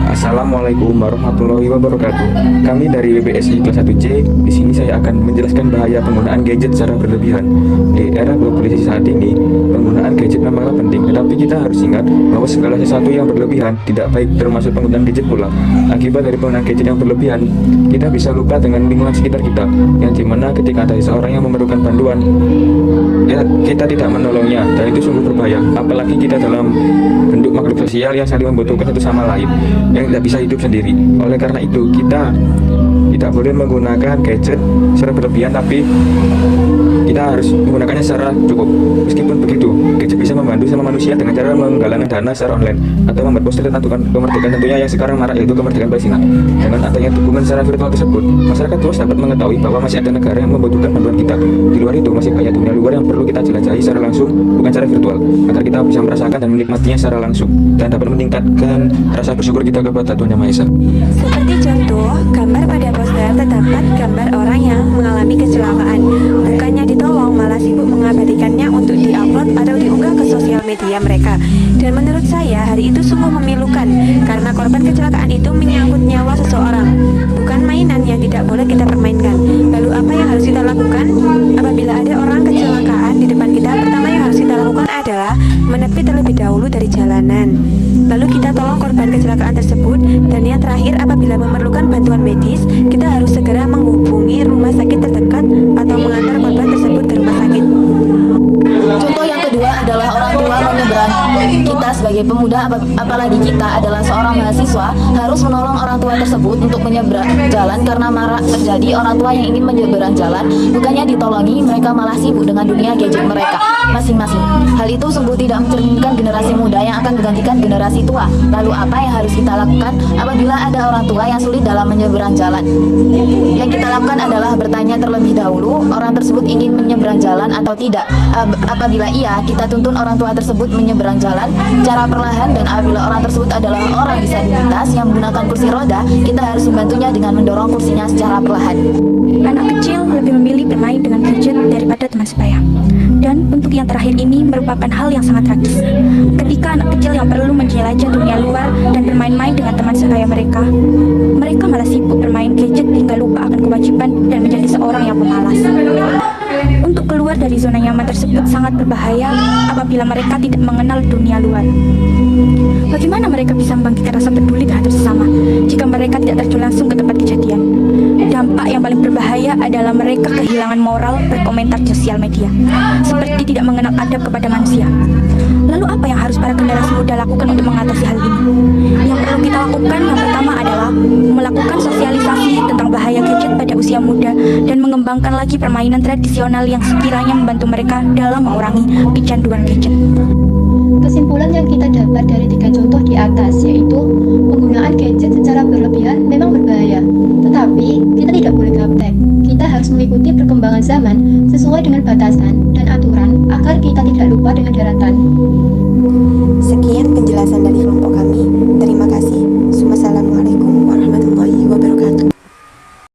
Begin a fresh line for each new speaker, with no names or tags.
Assalamualaikum warahmatullahi wabarakatuh. Kami dari WBSI kelas 1C. Di sini saya akan menjelaskan bahaya penggunaan gadget secara berlebihan. Di era globalisasi saat ini, penggunaan gadget memanglah penting, tetapi kita harus ingat bahwa segala sesuatu yang berlebihan tidak baik, termasuk penggunaan gadget pula. Akibat dari penggunaan gadget yang berlebihan, kita bisa lupa dengan lingkungan sekitar kita, yang dimana ketika ada seseorang yang memerlukan bantuan, ya, kita tidak menolongnya, dan itu sungguh berbahaya. Apalagi kita dalam bentuk makhluk sosial yang saling membutuhkan satu sama lain, yang tidak bisa hidup sendiri. Oleh karena itu, kita tidak boleh menggunakan gadget secara berlebihan, tapi kita harus menggunakannya secara cukup. Meskipun begitu, gadget bisa membantu sama manusia dengan cara menggalang dana secara online atau membuat poster tentang kemerdekaan, tentunya yang sekarang marak, yaitu kemerdekaan Palestina. Dengan adanya dukungan secara virtual tersebut, masyarakat luas dapat mengetahui bahwa masih ada negara yang membutuhkan bantuan kita. Di luar itu, masih banyak dunia luar yang perlu kita jelajahi secara langsung, bukan secara virtual, agar kita bisa merasakan dan menikmatinya secara langsung, dan dapat meningkatkan rasa bersyukur kita kepada Tuhan Yang Maha Esa.
Seperti contoh, gambar pada poster terdapat gambar orang yang mengalami kecelakaan. Bukannya ditolong, malah sibuk mengabadikannya untuk diupload atau diunggah ke sosial media mereka. Dan menurut saya, hari itu sungguh memilukan, karena korban kecelakaan itu menyangkut nyawa seseorang, bukan mainan yang tidak boleh kita permainkan. Lalu apa yang harus kita lakukan? Apabila ada orang kecelakaan di depan kita, pertama yang harus kita lakukan adalah menepi terlebih dahulu dari jalanan. Lalu kita tolong korban kecelakaan tersebut, dan yang terakhir, apabila memerlukan bantuan medis, kita harus segera menghubungi rumah sakit terdekat atau mengantar korban tersebut ke rumah sakit.
Contoh yang kedua adalah orang tua menyeberang. Kita sebagai pemuda, apalagi kita adalah seorang mahasiswa, harus menolong orang tua tersebut untuk menyeberang jalan, karena marak terjadi orang tua yang ingin menyeberang jalan, bukannya ditolongi, mereka malah sibuk dengan dunia gadget mereka masing-masing. Hal itu sungguh tidak mencerminkan generasi muda yang akan menggantikan generasi tua. Lalu apa yang harus kita lakukan apabila ada orang tua yang sulit dalam menyeberang jalan? Yang kita lakukan adalah bertanya terlebih dahulu, orang tersebut ingin menyeberang jalan atau tidak. Apabila iya, kita tuntun orang tua tersebut menyeberang jalan secara perlahan, dan apabila orang tersebut adalah orang disabilitas yang menggunakan kursi roda, kita harus membantunya dengan mendorong kursinya secara perlahan.
Anak kecil lebih memilih bermain dengan gadget daripada teman sebaya. Dan untuk yang terakhir ini merupakan hal yang sangat tragis. Ketika anak kecil yang perlu menjelajah dunia luar dan bermain-main dengan teman sebaya mereka malah sibuk bermain gadget hingga lupa akan kewajiban dan menjadi seorang yang pemalas. Untuk keluar dari zona nyaman tersebut sangat berbahaya apabila mereka tidak mengenal dunia luar. Bagaimana mereka bisa membangkitkan rasa peduli terhadap sesama jika mereka tidak terjun langsung ke tempat kejadian? Dampak yang paling berbahaya adalah mereka kehilangan moral berkomentar di sosial media, seperti tidak mengenal adab kepada manusia. Lalu apa yang harus para generasi muda lakukan untuk mengatasi hal ini? Yang perlu kita lakukan yang pertama adalah melakukan sosialisasi tentang bahaya gadget pada usia muda dan mengembangkan lagi permainan tradisional yang sekiranya membantu mereka dalam mengurangi kecanduan gadget.
Kesimpulan yang kita dapat dari 3 contoh di atas yaitu penggunaan gadget secara berlebihan memang berbahaya, tetapi kita tidak boleh gaptek. Kita harus mengikuti perkembangan zaman sesuai dengan batasan dan aturan agar kita tidak lupa dengan daratan.
Sekian penjelasan dari kelompok kami. Terima kasih. Wassalamualaikum.